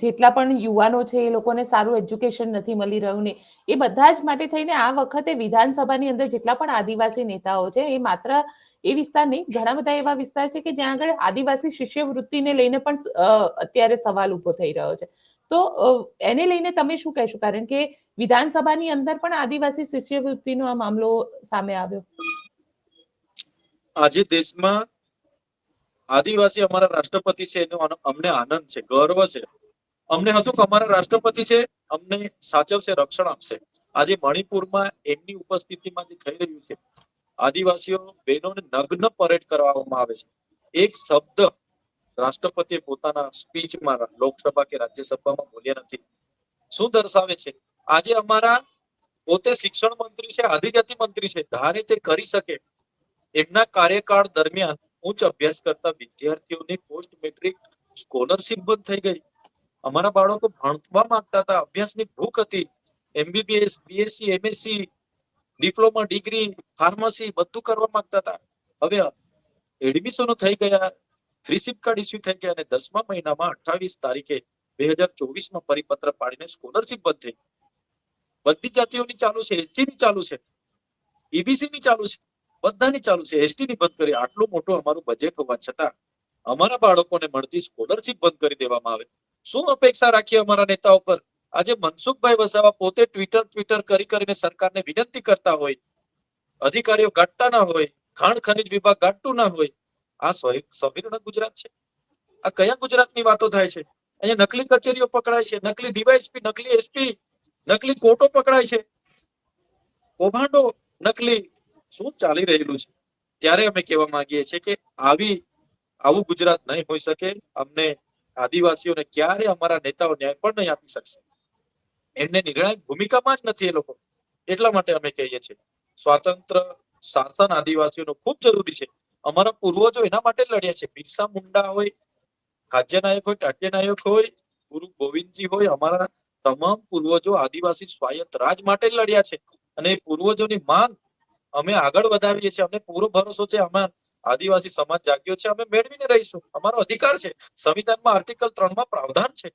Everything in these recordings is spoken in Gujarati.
જેટલા પણ યુવાનો છે એ લોકોને સારું એજ્યુકેશન નથી મળી રહ્યું ને એ બધા જ માટે થઈને આ વખતે વિધાનસભાની અંદર જેટલા પણ આદિવાસી નેતાઓ છે એ માત્ર એ વિસ્તાર નહીં, ઘણા બધા એવા વિસ્તાર છે કે જ્યાં આગળ આદિવાસી શિષ્યવૃત્તિને લઈને પણ અત્યારે સવાલ ઉભો થઈ રહ્યો છે. તો એને લઈને તમે શું કહેશો? કારણ કે વિધાનસભાની અંદર પણ આદિવાસી શિષ્યવૃત્તિનો આ મામલો સામે આવ્યો. આજે દેશમાં આદિવાસી અમારા રાષ્ટ્રપતિ છે એનો અમને આનંદ છે, ગર્વ છે. અમને હતું કે અમારા રાષ્ટ્રપતિ છે, અમને સાચવશે, રક્ષણ આપશે. આજે મણિપુરમાં એમની ઉપસ્થિતિમાં જે થઈ રહ્યું છે, આદિવાસીઓ બહેનોને નગ્ન પરેડ કરવામાં આવે છે. એક શબ્દ રાષ્ટ્રપતિએ પોતાના સ્પીચમાં લોકસભા કે રાજ્યસભામાં બોલ્યા નથી. શું દર્શાવે છે? આજે અમારા પોતે શિક્ષણ મંત્રી છે, આદિજાતિ મંત્રી છે, ધારે તે કરી શકે. એમના કાર્યકાળ દરમિયાન ઉચ્ચ અભ્યાસ કરતા વિદ્યાર્થીઓની પોસ્ટ મેટ્રિક સ્કોલરશિપ બંધ થઈ ગઈ. અમારા બાળકો ભણવા માંગતા હતા, અભ્યાસની ભૂખ હતી. MBBS, BSc, MSc, diploma, degree, pharmacy બધું કરવા માંગતા હતા. હવે એડમિશનો થઈ ગયા, ફ્રી સિપ કાર્ડ ઇસ્યુ થઈ ગયા અને 10મા મહિનામાં 28 તારીખે 2024માં પરિપત્ર પાડીને સ્કોલરશિપ બંધ થઈ. બધી જાતિઓની ચાલુ છે, SC ની ચાલુ છે, EBC ની ચાલુ છે, બધાની ચાલુ છે, ST ની બંધ કરી. આટલું મોટું અમારું બજેટ હોવા છતાં અમારા બાળકોને મળતી સ્કોલરશિપ બંધ કરી દેવામાં આવે. શું અપેક્ષા રાખીએ અમારા નેતાઓ પર? આજે મનસુખભાઈ વસાવા પોતે ટ્વિટર કરીને સરકારને વિનંતી કરતા હોય, અધિકારીઓ ગાંઠતા ના હોય, ખાણ ખનીજ વિભાગ ગાંઠતું ના હોય. આ સંવિધાન ગુજરાત છે? આ કયા ગુજરાતની વાતો થાય છે? અહીંયા નકલી કચેરીઓ પકડાય છે, નકલી ડીવાયએસપી, નકલી SP, નકલી કોર્ટો પકડાય છે, કૌભાંડો નકલી. શું ચાલી રહેલું છે? ત્યારે અમે કહેવા માંગીએ છીએ કે આવું ગુજરાત નહીં હોઈ શકે. અમને આદિવાસીઓને ક્યારે અમારા નેતાઓ ન્યાય પણ નહીં આપી શકશે. એમને નિર્ણાયક ભૂમિકામાં જ નથી એ લોકો. એટલા માટે અમે કહીએ છીએ સ્વાતંત્ર શાસન આદિવાસીઓનું ખૂબ જરૂરી છે. અમારા પૂર્વજો એના માટે જ લડ્યા છે. બિરસા મુંડા હોય, ખાદ્ય નાયક હોય, ટાટ્ય નાયક હોય, ગુરુ ગોવિંદજી હોય, અમારા તમામ પૂર્વજો આદિવાસી સ્વાયત્ત રાજ માટે જ લડ્યા છે. અને એ પૂર્વજોની માંગ અમે આગળ વધાવીએ છીએ. અમને પૂરો ભરોસો છે, અમે આદિવાસી સમાજ જાગ્યો છે, અમે મેળવીને રહીશું. અમારો અધિકાર છે. સંવિધાનમાં આર્ટિકલ 3માં પ્રાવધાન છે,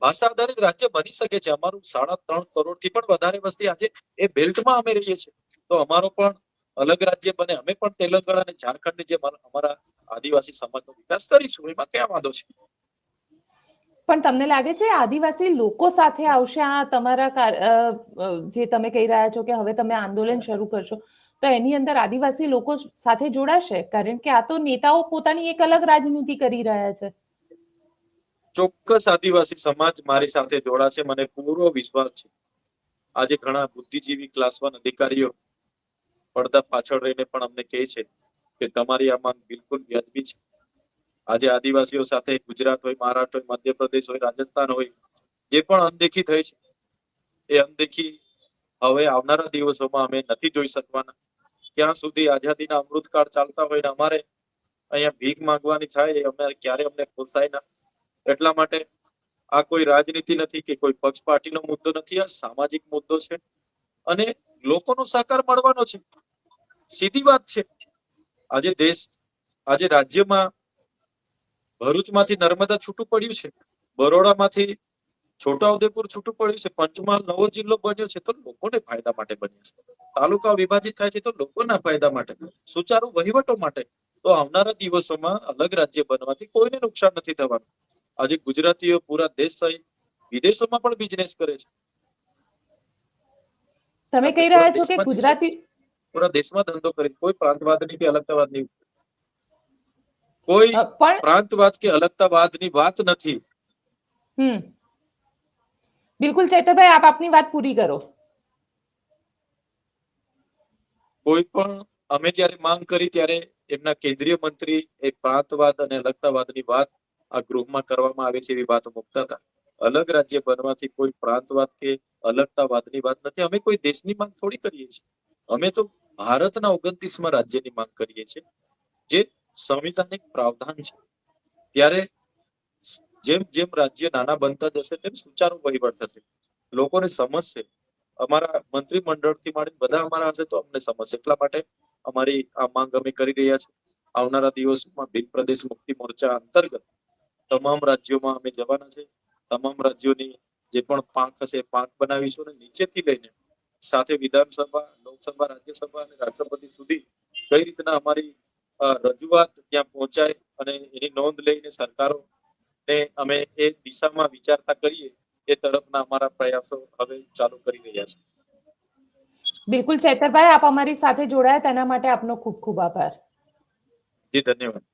ભાષા આધારિત રાજ્ય બની શકે છે. અમારું 3.5 કરોડથી પણ વધારે વસ્તી આજે એ બેલ્ટમાં અમે રહીએ છીએ. તો અમારો પણ અલગ રાજ્ય બને, અમે પણ તેલંગાણા અને ઝારખંડની જે અમારા આદિવાસી સમાજનો વિકાસ કરીશું. એમાં ક્યાં વાંધો છે? પણ તમને લાગે છે આદિવાસી લોકો સાથે આવશે આ તમારા જે તમે કહી રહ્યા છો કે હવે તમે આંદોલન શરૂ કરશો, તો એની અંદર આદિવાસી લોકો સાથે જોડાશે? કારણ કે આ તો નેતાઓ પોતાની એક અલગ રાજનીતિ કરી રહ્યા છે. ચોક્કસ આદિવાસી સમાજ મારી સાથે જોડાશે, મને પૂરો વિશ્વાસ છે. આજે ઘણા બુદ્ધિજીવી ક્લાસ 1 અધિકારીઓ પડદા પાછળ રહીને પણ અમને કહે છે કે તમારી આ માંગ બિલકુલ વ્યાજબી છે. આજે આદિવાસીઓ સાથે ગુજરાત હોય, મહારાષ્ટ્ર હોય, મધ્યપ્રદેશ હોય, રાજસ્થાન હોય, જે પણ અનદેખી થઈ છે એ અનદેખી હવે આવનારા દિવસોમાં અમે નથી જોઈ શકવાના. ક્યાં સુધી આઝાદીના અમૃતકાળ ચાલતા હોય ને અમારે અહીંયા ભીખ માંગવાની થાય, ક્યારે અમને પોસાય ના. એટલા માટે આ કોઈ રાજનીતિ નથી કે કોઈ પક્ષ પાર્ટીનો મુદ્દો નથી. આ સામાજિક મુદ્દો છે અને લોકોનો સહકાર મળવાનો છે. સીધી વાત છે. આજે રાજ્યમાં ભરૂચમાંથી નર્મદા છૂટું પડ્યું છે, બરોડામાંથી છોટાઉદેપુર છૂટું પડ્યું છે, પંચમહાલ નવો જિલ્લો બન્યો છે, તો લોકોને ફાયદા માટે બન્યો છે. તાલુકા વિભાજિત થાય છે તો લોકોના ફાયદા માટે, સુચારુ વહીવટો માટે. તો આવનારા દિવસોમાં અલગ રાજ્ય બનવાથી કોઈને નુકસાન નથી થવાનું. આજે ગુજરાતીઓ પૂરા દેશ સહિત વિદેશોમાં પણ બિઝનેસ કરે છે. તમે કહી રહ્યા છો કે ગુજરાતી પૂરા દેશમાં ધંધો કરે, કોઈ પ્રાંતવાદની કે અલગતાવાદની કોઈ પ્રાંતવાદ કે અલગતાવાદની વાત નથી. બિલકુલ ચૈતરભાઈ, આપ આપની વાત પૂરી કરો. કોઈ પણ અમે જ્યારે માંગ કરી ત્યારે એમના કેન્દ્રીય મંત્રી એ પ્રાંતવાદ અને અલગતાવાદની વાત આ ગૃહમાં કરવામાં આવે છે એવી વાત મૂકતા હતા. અલગ રાજ્ય બનવાથી કોઈ પ્રાંતવાદ કે અલગતાવાદની વાત નથી. અમે કોઈ દેશની માંગ થોડી કરીએ છીએ. અમે તો ભારતના 29મા રાજ્યની માંગ કરીએ છીએ, જે સંવિધાનિક પ્રાવધાન છે. ત્યારે જેમ જેમ રાજ્ય નાના બનતા જશે તેમ સુચારુ વહીવટ થશે, લોકોને સમજશે. અમારા મંત્રીમંડળથી માંડી બધા અમારા હશે તો અમને સમજશે. એટલા માટે અમારી આ માંગ અમે કરી રહ્યા છીએ. આવનારા દિવસોમાં બિન પ્રદેશ મુક્તિ મોરચા અંતર્ગત તમામ રાજ્યોમાં અમે જવાના છે. તમામ રાજ્યોની જે પણ પાંખ હશે એ પાંખ બનાવીશું અને નીચેથી લઈને સાથે વિધાનસભા, લોકસભા, રાજ્યસભા અને રાષ્ટ્રપતિ સુધી કઈ રીતના અમારી રજૂઆત ત્યાં પહોંચાય અને એની નોંધ લઈને સરકારોને અમે એ દિશામાં વિચારતા કરીએ એ તરફના અમારા પ્રયાસો હવે ચાલુ કરી રહ્યા છે. બિલકુલ ચૈતરભાઈ, આપ અમારી સાથે જોડાયા તેના માટે આપનો ખૂબ ખૂબ આભાર. જી ધન્યવાદ.